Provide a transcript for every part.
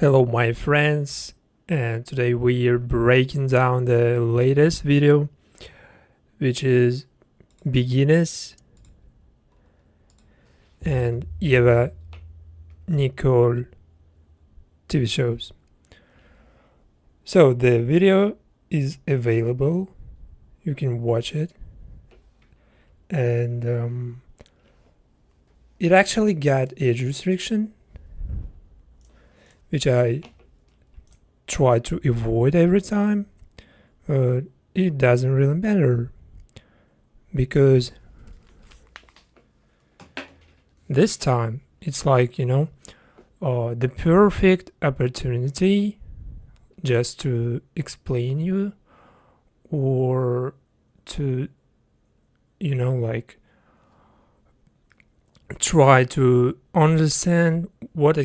Hello my friends, and today we are breaking down the latest video, which is Beguinas and Eva Nicole TV shows. So the video is available, you can watch it, and it actually got age restriction, which I try to avoid every time, but it doesn't really matter because this time it's like, the perfect opportunity just to explain you or to, like try to understand what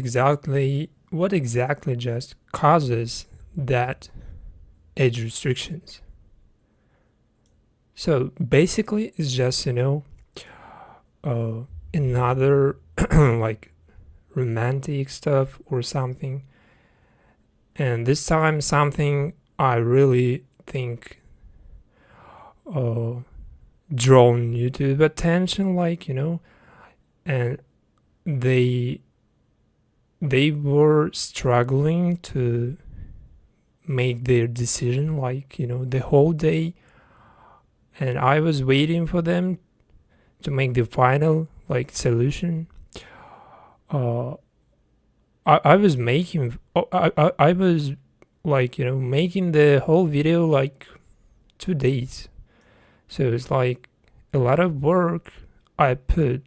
exactly just causes that age restrictions. So basically it's just another like romantic stuff or something, and this time something I really think drawn YouTube attention, and they were struggling to make their decision, the whole day, and I was waiting for them to make the final solution. I was making making the whole video 2 days, so it's like a lot of work I put.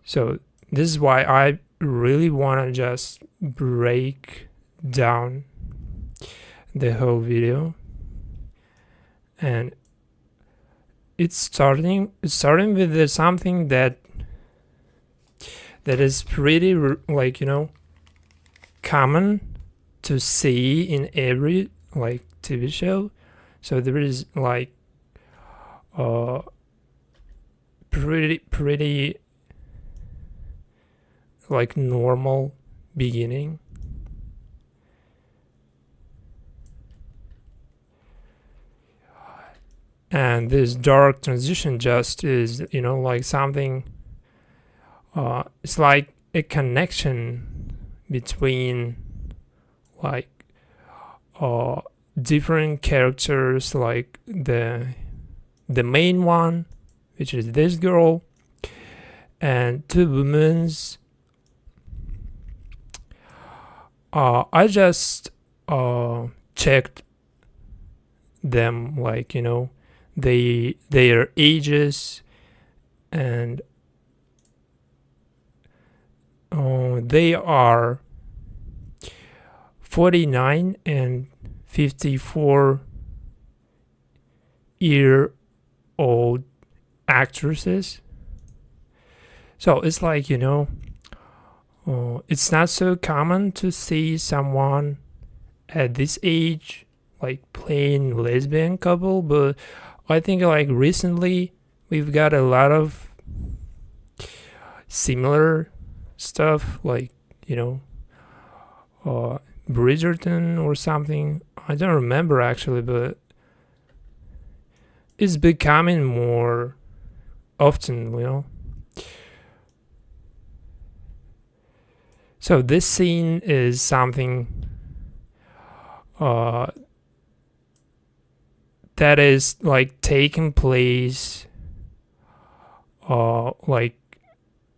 So this is why I really want to just break down the whole video, and it's starting with something that is pretty common to see in every TV show. So there is pretty normal beginning, and this dark transition just is something, it's like a connection between different characters, like the main one, which is this girl, and two women's. I just checked them, their ages, and they are 49 and 54-year-old actresses. So it's it's not so common to see someone at this age playing lesbian couple, but I think recently we've got a lot of similar stuff, Bridgerton or something. I don't remember actually, but it's becoming more often, So this scene is something that is taking place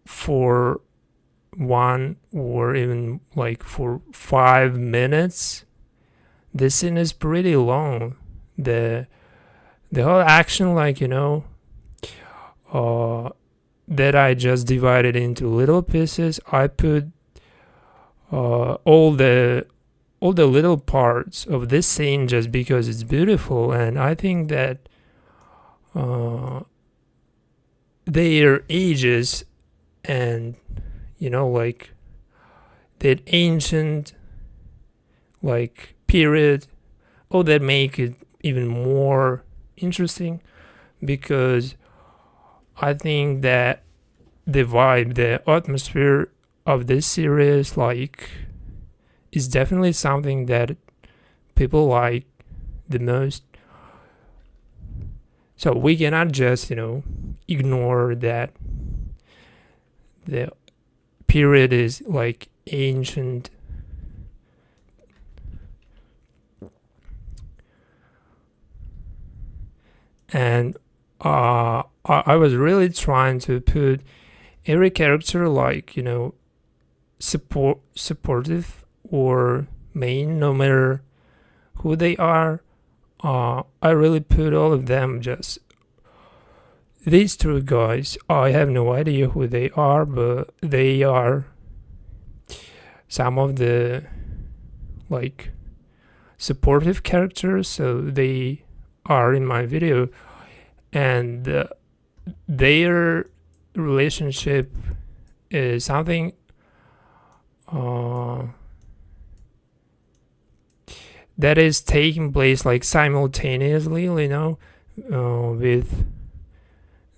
for 1 or even for 5 minutes. This scene is pretty long. The whole action, that I just divided into little pieces. I put all the little parts of this scene just because it's beautiful, and I think that their ages and that ancient period, that make it even more interesting, because I think that the vibe, the atmosphere of this series is definitely something that people like the most. So we cannot just, ignore that the period is like ancient. And I was really trying to put every character like, supportive or main, no matter who they are. I really put all of them. Just these two guys, I have no idea who they are, but they are some of the like supportive characters, so they are in my video. And their relationship is something that is taking place like simultaneously, with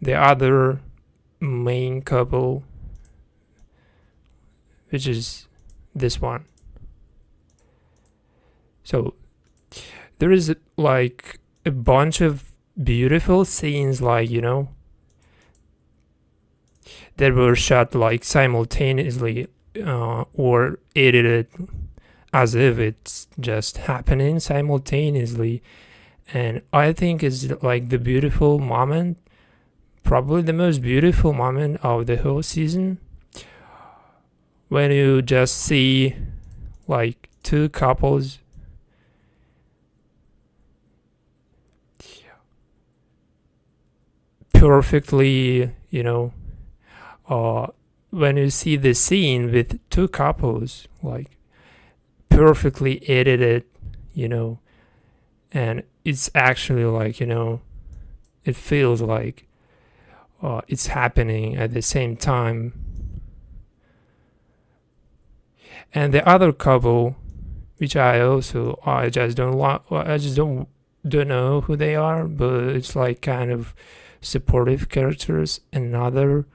the other main couple, which is this one. So there is like a bunch of beautiful scenes, like, that were shot like simultaneously, or edited as if it's just happening simultaneously. And I think it's like the beautiful moment, probably the most beautiful moment of the whole season, when you just see like two couples perfectly, when you see the scene with two couples like perfectly edited, and it's actually like, it feels like it's happening at the same time. And the other couple, which I just don't know who they are, but it's like kind of supportive characters and other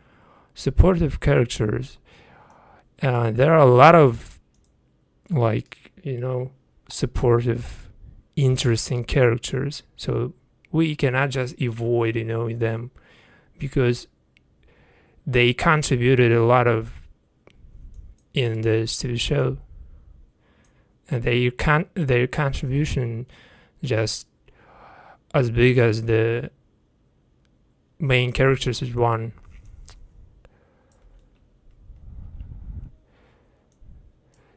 supportive characters. There are a lot of like, supportive, interesting characters, so we cannot just avoid, them, because they contributed a lot of in this TV show, and their contribution just as big as the main characters is one.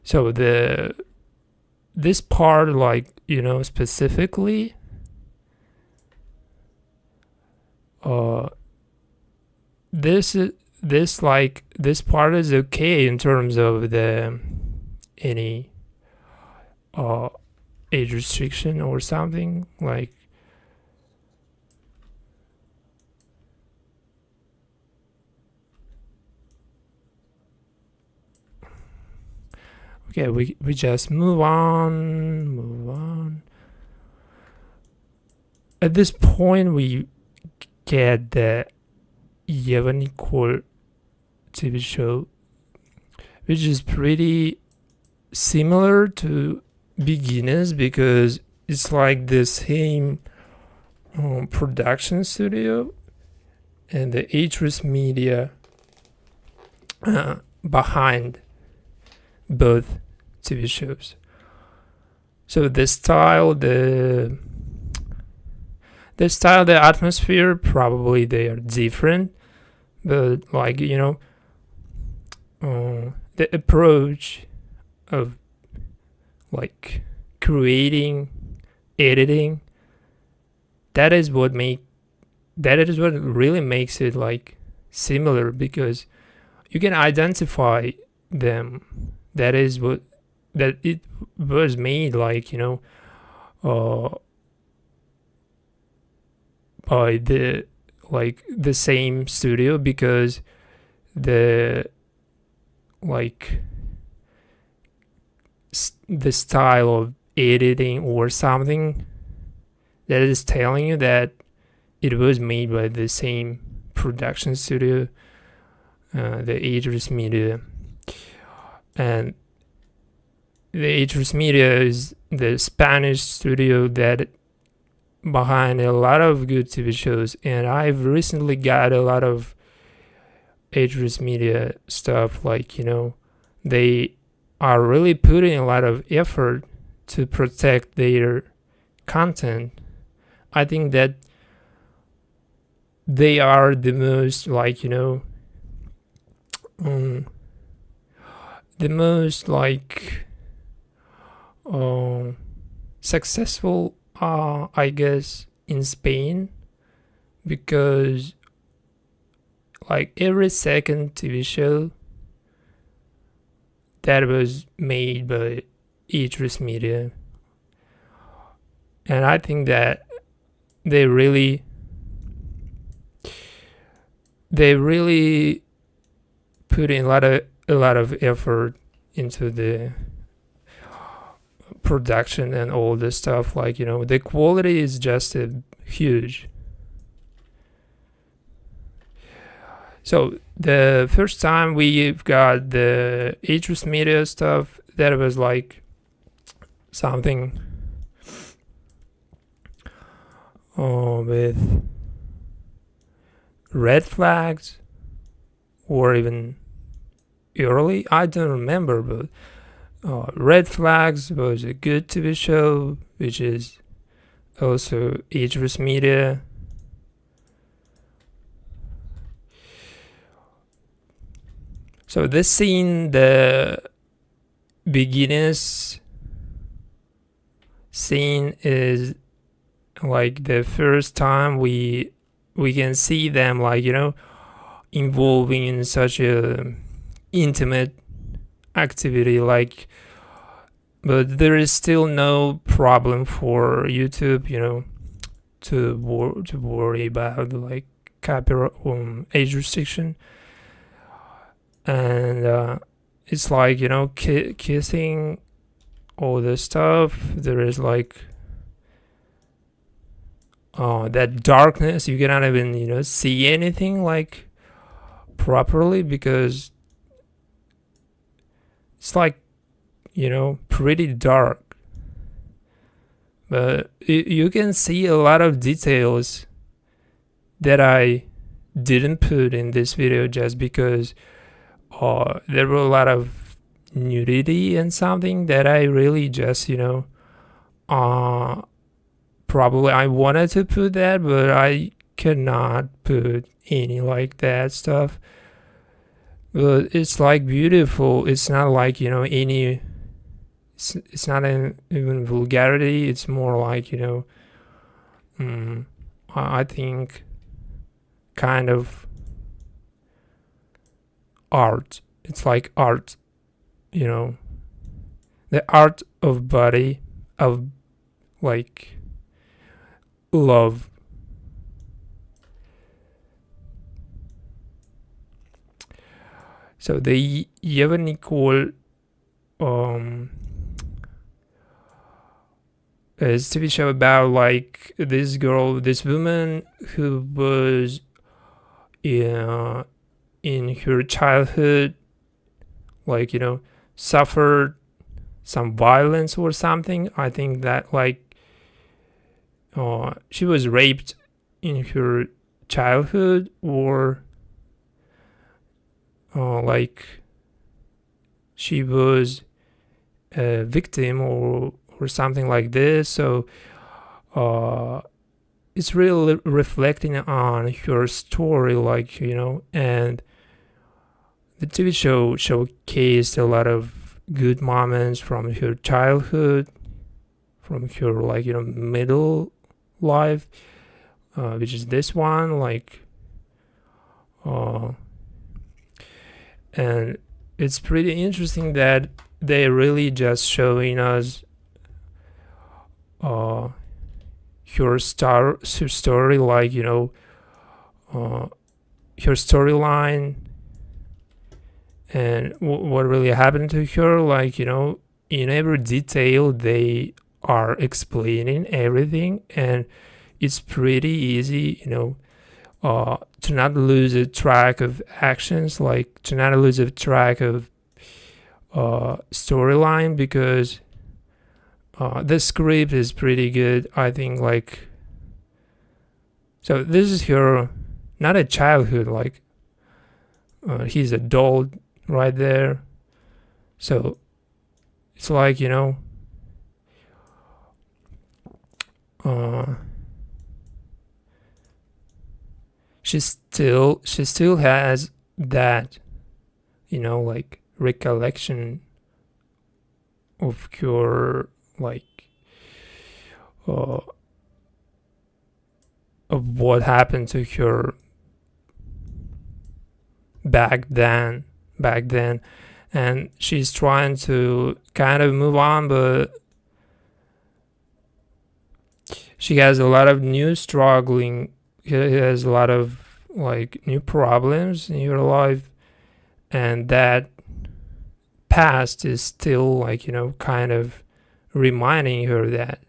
So this part, like, specifically, this part is okay in terms of the any age restriction or something, like, okay, we just move on. At this point we get the Nicole TV show, which is pretty similar to Beguinas, because it's like the same production studio and the Atresmedia behind both TV shows. So the style, the atmosphere, probably they are different, but like, the approach of like creating, editing, that is what really makes it like similar, because you can identify them. That it was made like, by the same studio, because the style of editing or something that is telling you that it was made by the same production studio, the Atresmedia. And the Atresmedia is the Spanish studio that behind a lot of good TV shows, and I've recently got a lot of Atresmedia stuff. Like, they are really putting a lot of effort to protect their content. I think that they are the most, like, the most, like, successful, I guess, in Spain, because like every second TV show that was made by Atresmedia, and I think that they really put in a lot of effort into the production and all this stuff. Like, the quality is just huge. So the first time we've got the Atresmedia stuff, that was like something with red flags, or even early, I don't remember, but Red Flags was a good TV show, which is also Atresmedia. So this scene, the Beguinas scene, is like the first time we can see them, like, involving in such a intimate activity. Like, but there is still no problem for YouTube, to worry about like copyright, age restriction, and it's like, kissing, all this stuff. There is like that darkness. You cannot even see anything like properly, because it's like pretty dark, but you can see a lot of details that I didn't put in this video, just because there were a lot of nudity and something that I really just probably I wanted to put that, but I cannot put any like that stuff. But it's like beautiful. It's not like any. It's not even vulgarity. It's more like I think kind of art. It's like art, the art of body, of like love. So the Eva Nicole is TV show about like this woman who was in her childhood, like suffered some violence or something. I think that like she was raped in her childhood, or like she was a victim, or something like this. So it's really reflecting on her story, like and the TV show showcased a lot of good moments from her childhood, from her like middle life, which is this one, like and it's pretty interesting that they really just showing us her story, like her storyline, and what really happened to her. Like in every detail they are explaining everything, and it's pretty easy to not lose a track of actions, like to not lose a track of storyline, because the script is pretty good, I think. Like, so this is her, not a childhood, like he's adult right there. So it's like, she still has that, like recollection of your, like, of what happened to her back then, and she's trying to kind of move on, but she has a lot of new struggling. She has a lot of like new problems in her life, and that past is still like, kind of reminding her that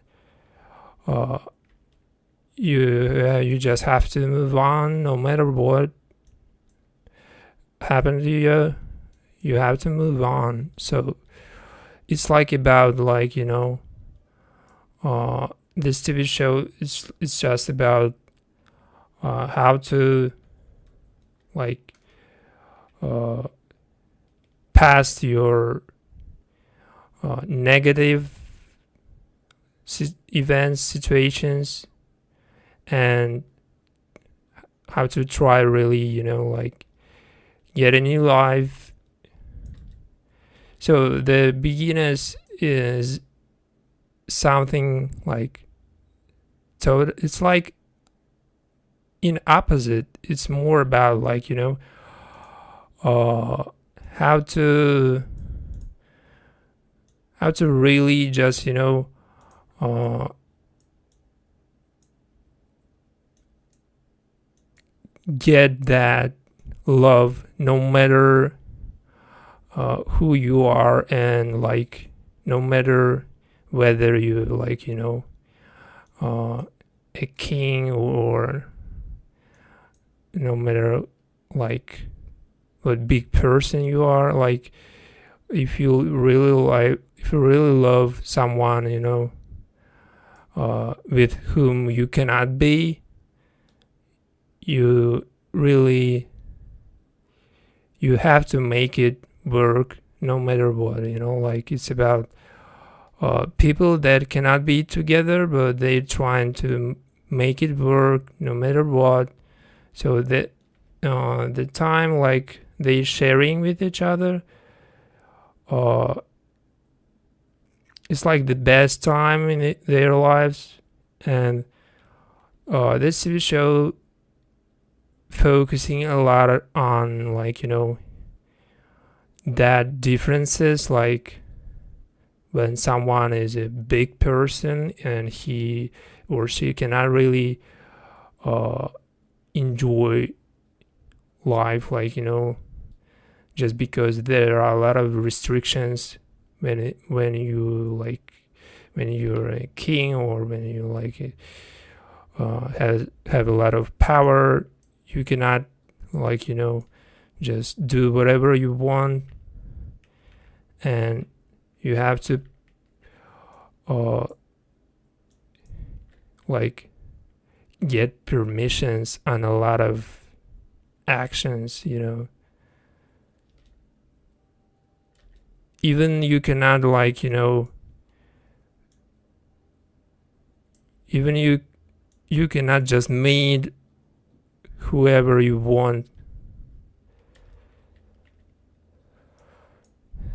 you just have to move on no matter what happened to you. You have to move on. So it's like about, like, this TV show, it's just about how to, like, past your negative events, situations, and how to try really, like, get a new life. So the Beguinas is something like total. It's like in opposite. It's more about, like, how to really just, get that love no matter who you are, and like no matter whether you, like, a king, or no matter like what big person you are. Like, if you really love someone, with whom you cannot be, you have to make it work no matter what. Like, it's about people that cannot be together, but they're trying to make it work no matter what. So that the time, like, they sharing with each other, it's like the best time in their lives. And this TV show focusing a lot on, like, that differences, like when someone is a big person and he or she cannot really enjoy life, like, just because there are a lot of restrictions when you're a king, or when you, like, have a lot of power. You cannot, like, just do whatever you want, and you have to like get permissions on a lot of actions. Even you cannot, like, even you cannot just meet whoever you want.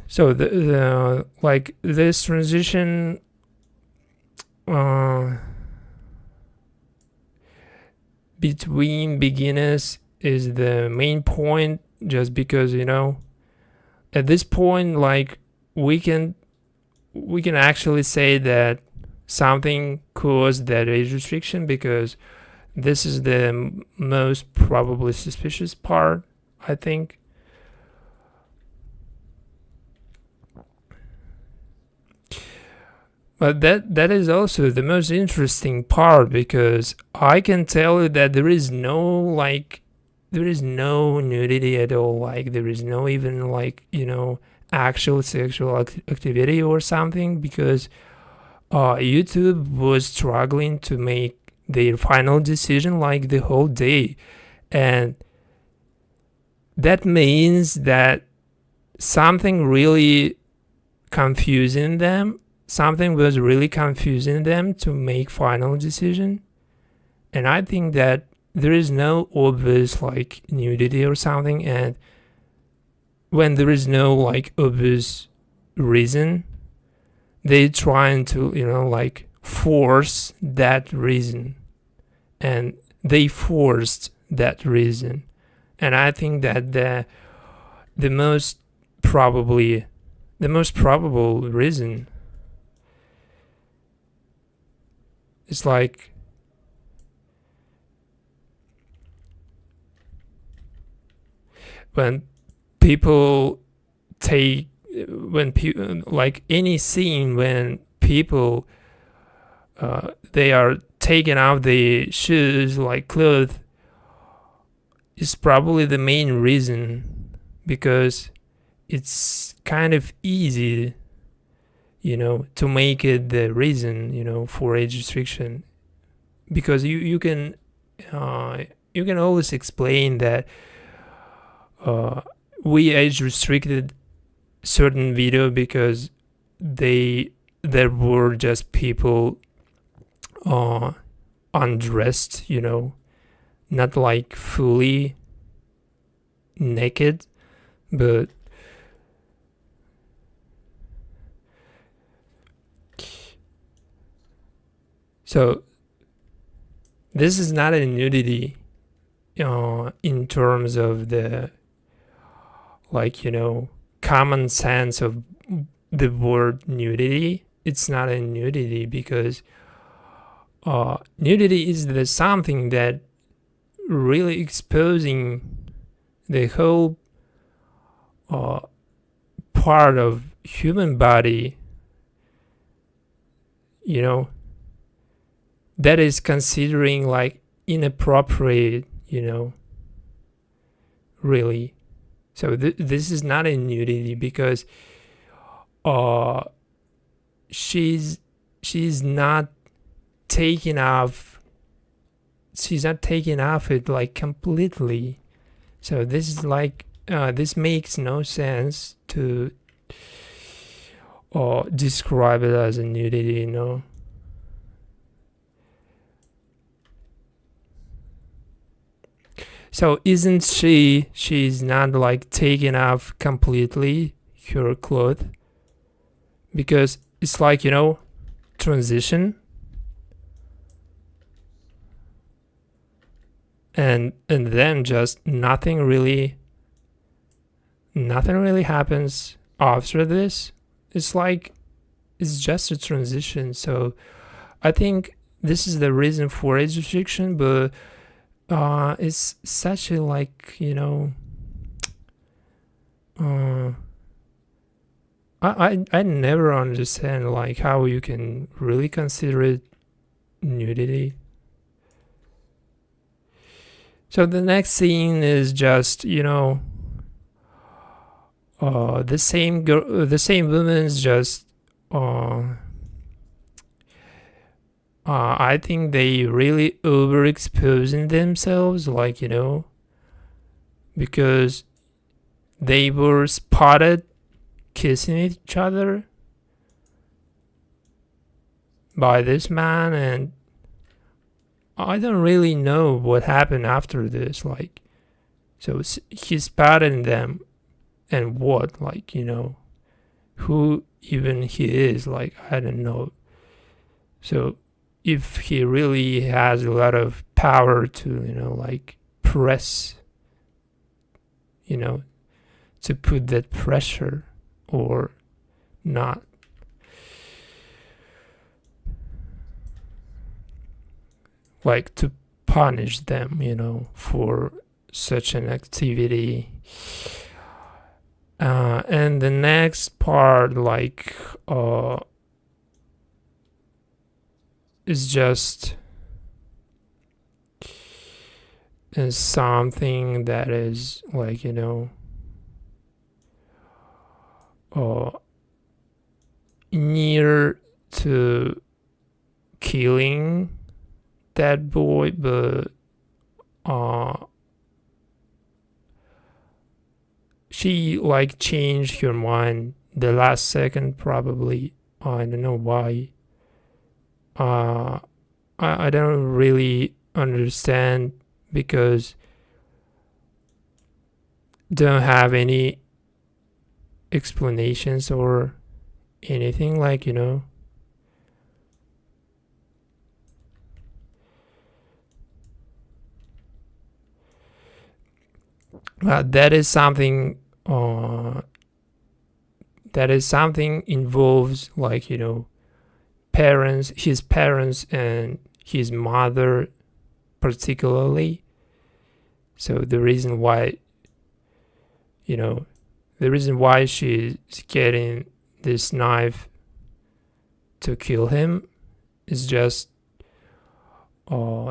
So the like this transition between Beguinas is the main point, just because, at this point, like, we can actually say that something caused that age restriction, because this is the most probably suspicious part, I think. But that is also the most interesting part, because I can tell you that there is no, like, there is no nudity at all. Like there is no even like actual sexual activity or something, because YouTube was struggling to make their final decision like the whole day, and that means that something really confusing them. Something was really confusing them to make final decision, and I think that there is no obvious like nudity or something, and when there is no like obvious reason, they trying to like force that reason, and they forced that reason. And I think that the most probably the most probable reason is like when people take when people like any scene when people they are taking out the shoes like clothes is probably the main reason, because it's kind of easy to make it the reason for age restriction, because you can always explain that we age restricted certain video because there were just people undressed, not like fully naked, but so this is not a nudity in terms of the common sense of the word nudity. It's not a nudity because nudity is the something that really exposing the whole part of human body, that is considering like inappropriate, really. So this is not a nudity because she's not taking off it like completely. So this is like this makes no sense to describe it as a nudity, So isn't she's not like taking off completely her clothes, because it's like transition, and then just nothing really happens after this. It's like it's just a transition. So I think this is the reason for age restriction, but it's such a like I never understand like how you can really consider it nudity. So the next scene is just the same girl, the same woman's just I think they really overexposing themselves, like because they were spotted kissing each other by this man, and I don't really know what happened after this. Like, so he spotted them, and what, like who even he is, like I don't know. So if he really has a lot of power to like press, to put that pressure or not. Like to punish them, for such an activity. And the next part, like, is just is something that is like, near to killing that boy, but she like changed her mind the last second, probably. I don't know why. I don't really understand, because don't have any explanations or anything, like, but that is something involves, like, his parents and his mother particularly. So the reason why she's getting this knife to kill him is just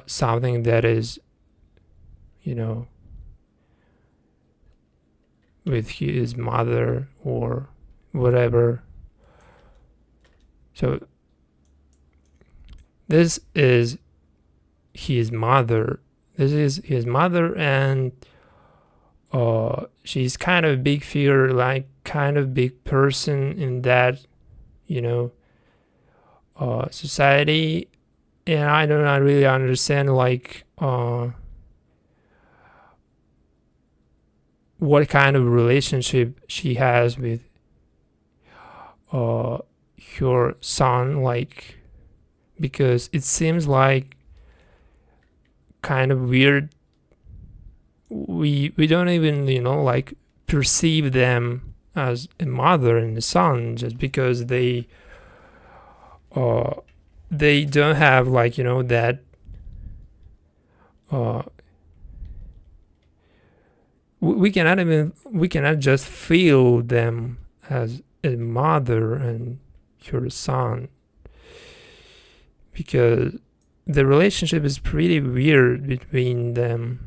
something that is, with his mother or whatever. So this is his mother. And she's kind of a big figure, like kind of big person in that, society. And I do not really understand, like, what kind of relationship she has with her son, like, because it seems like kind of weird. We don't even, like, perceive them as a mother and a son, just because they don't have, like, that we cannot just feel them as a mother and her son, because the relationship is pretty weird between them.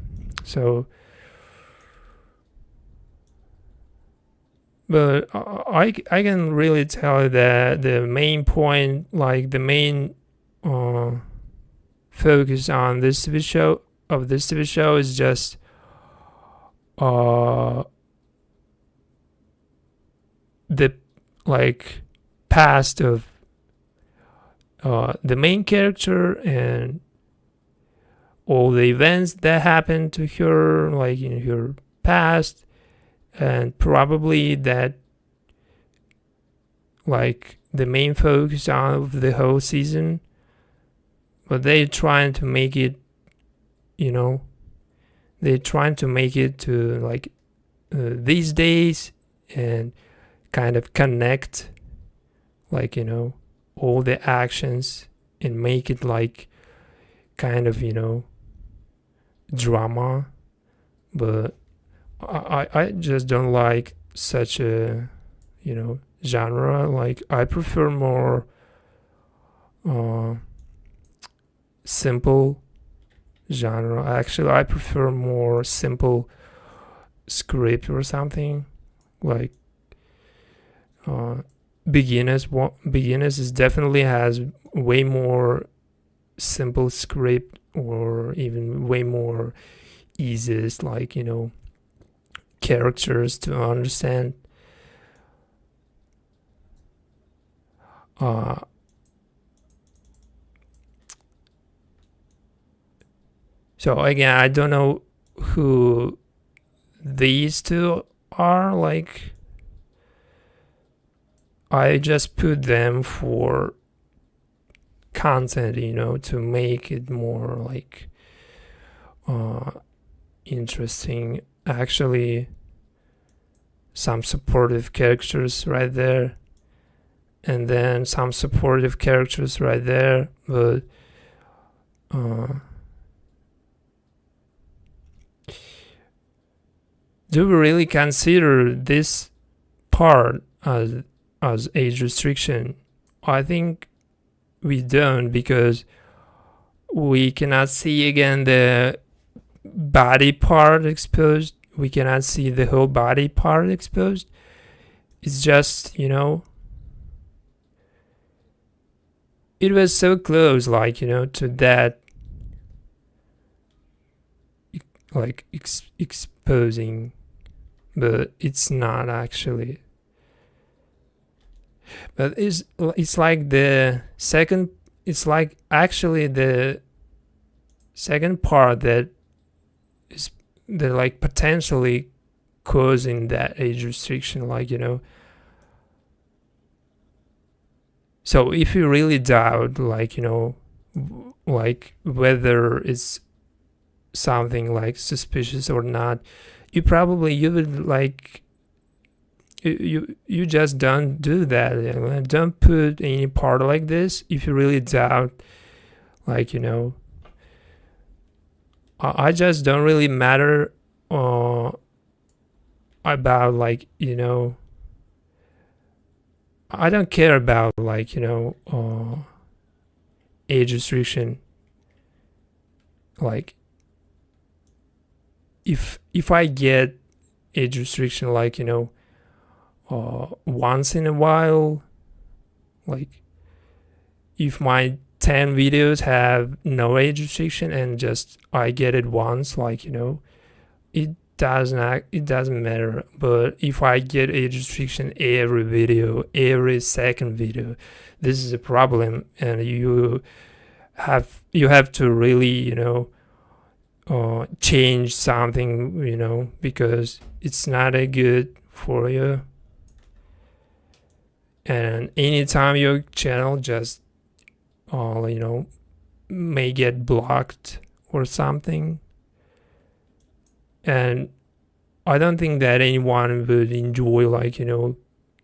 So, but I can really tell that the main point, like the main focus on this TV show is just the, like, past of the main character, and all the events that happened to her, like, in her past, and probably that, like, the main focus of the whole season. But they're trying to make it, to, like, these days, and kind of connect, like, all the actions, and make it like kind of, drama. But I just don't like such a, genre. Like, I prefer more simple genre. Actually, I prefer more simple script or something, like Beguinas is definitely has way more simple script, or even way more easiest, like, characters to understand. So again, I don't know who these two are. Like, I just put them for content, to make it more, like, interesting. Actually, some supportive characters right there, and then some supportive characters right there. But do we really consider this part as age restriction? I think we don't, because we cannot see again the body part exposed. We cannot see the whole body part exposed. It's just, it was so close, like, to that, like, exposing, but it's not actually. But it's like the second, it's like actually the second part that is, that like potentially causing that age restriction, like, so if you really doubt, like, like whether it's something like suspicious or not, you would like, you just don't do that. Don't put any part like this if you really doubt, like, I just don't really matter about, like, I don't care about, like, age restriction. Like, if I get age restriction, like, once in a while, like if my 10 videos have no age restriction and just I get it once, like, it doesn't matter. But if I get age restriction every video, every second video, this is a problem, and you have to really, change something, because it's not a good for you. And anytime your channel just may get blocked or something, and I don't think that anyone would enjoy, like,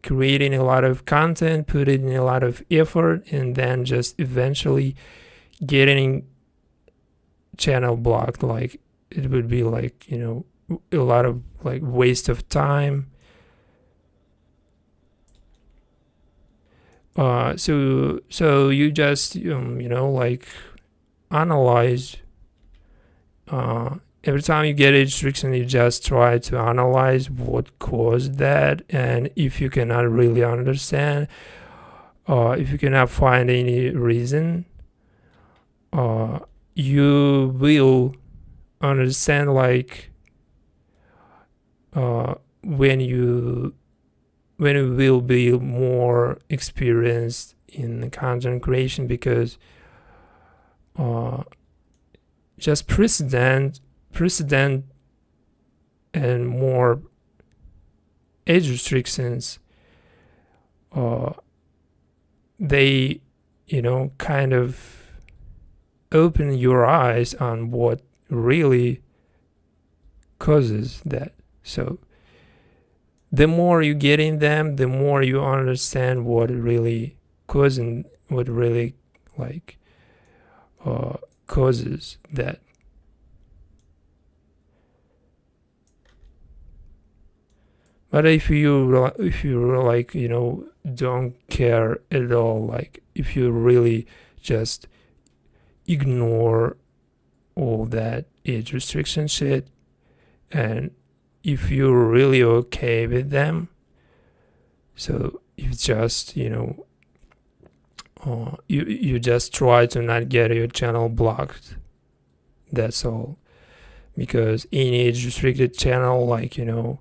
creating a lot of content, putting in a lot of effort, and then just eventually getting channel blocked. Like, it would be like, a lot of like waste of time. So you just like analyze, every time you get a restriction, you just try to analyze what caused that. And if you cannot really understand, if you cannot find any reason, you will understand, like, when you will be more experienced in content creation, because just precedent and more age restrictions, they kind of open your eyes on what really causes that. So the more you get in them, the more you understand what really causes, what really like causes that. But if you like, don't care at all, like if you really just ignore all that age restriction shit, and if you're really okay with them, so you just you just try to not get your channel blocked. That's all. Because in age restricted channel, like, in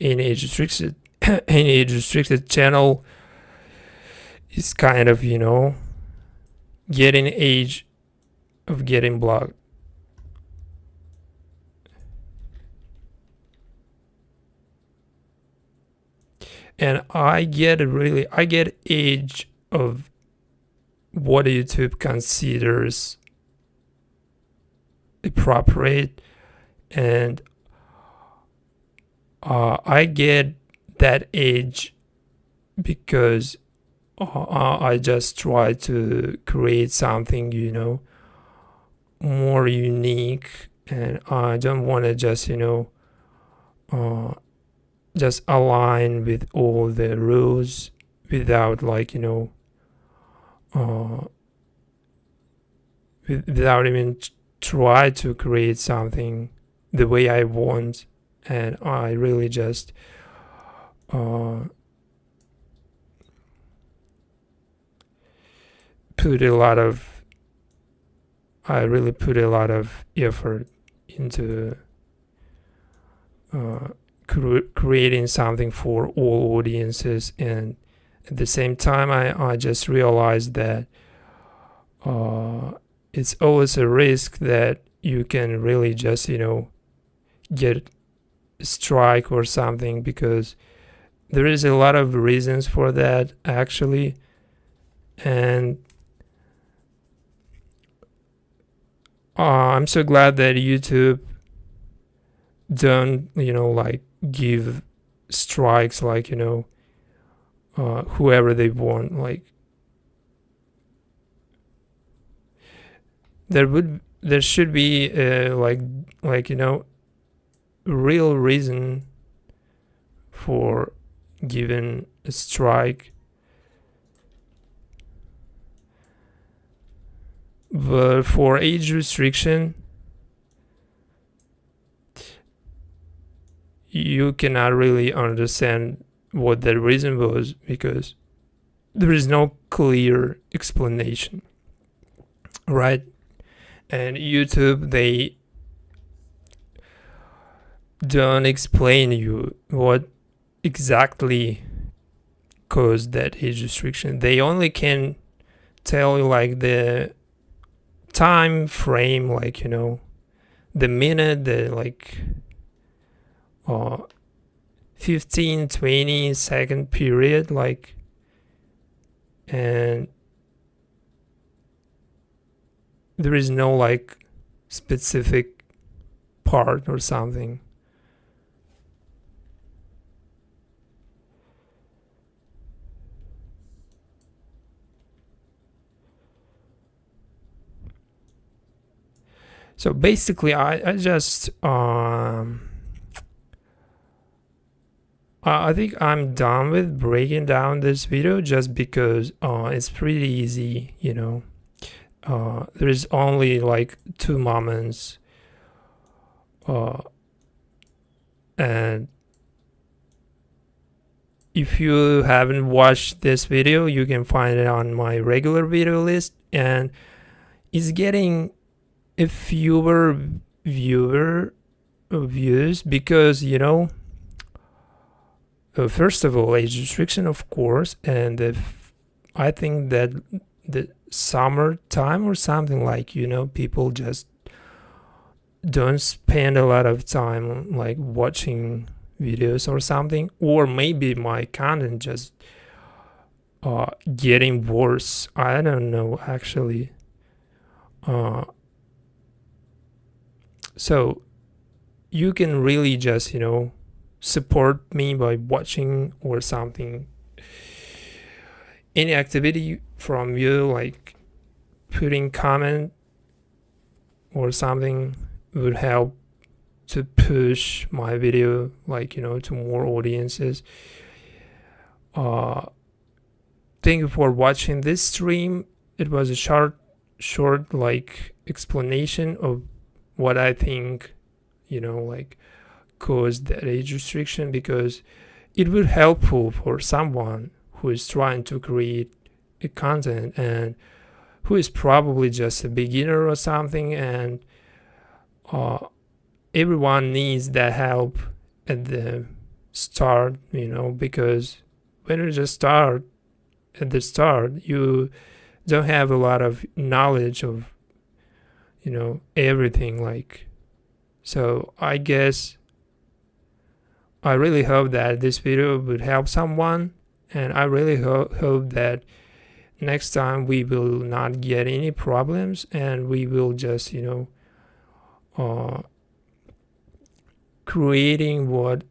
age restricted channel is kind of, getting age of getting blocked. And I get age of what YouTube considers appropriate, and I get that age because I just try to create something, more unique, and I don't want to just, just align with all the rules without, like, without even try to create something the way I want, and I really just put a lot of I really put a lot of effort into creating something for all audiences, and at the same time I just realized that it's always a risk that you can really just get a strike or something, because there is a lot of reasons for that actually. And I'm so glad that YouTube don't like give strikes like whoever they want. Like there should be like real reason for giving a strike. But for age restriction, you cannot really understand what the reason was, because there is no clear explanation, right? And YouTube, they don't explain you what exactly caused that age restriction. They only can tell you like the time frame, like the minute, the like 15-20 second period, like, and there is no like specific part or something. So basically I just I think I'm done with breaking down this video, just because it's pretty easy, there is only like 2 moments, and if you haven't watched this video, you can find it on my regular video list, and it's getting a fewer views because first of all, age restriction, of course, and I think that the summertime or something, like people just don't spend a lot of time like watching videos or something, or maybe my content just getting worse. I don't know actually. So you can really just support me by watching or something. Any activity from you, like putting comment or something, would help to push my video like to more audiences. Thank you for watching this stream. It was a short like explanation of what I think like caused that age restriction, because it would helpful for someone who is trying to create a content and who is probably just a beginner or something, and everyone needs that help at the start, because when you just start at the start, you don't have a lot of knowledge of everything, like. So I guess I really hope that this video would help someone, and I really hope that next time we will not get any problems, and we will just creating what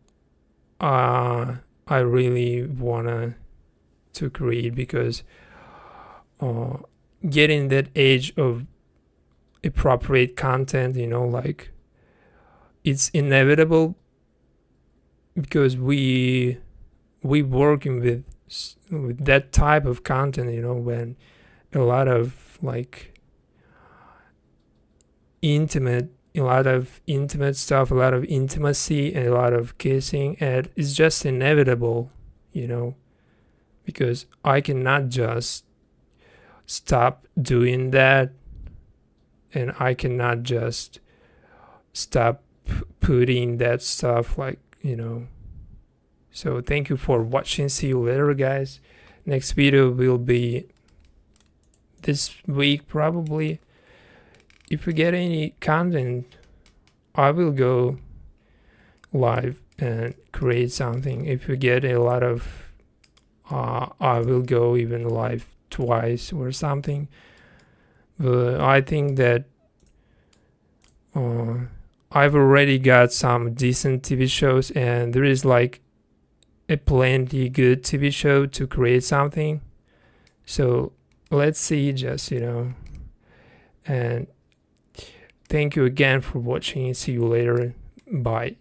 I really wanna to create, because getting that age of appropriate content, like, it's inevitable, because we working with that type of content, when a lot of like a lot of intimate stuff, a lot of intimacy, and a lot of kissing, and it's just inevitable, you know, because I cannot just stop doing that, and I cannot just stop putting that stuff, like, you know. So thank you for watching. See you later, guys. Next video will be this week probably. If we get any content, I will go live and create something. If we get a lot of I will go even live twice or something. But I think that I've already got some decent TV shows, and there is like a plenty good TV show to create something. So let's see, just, you know. And thank you again for watching. See you later. Bye.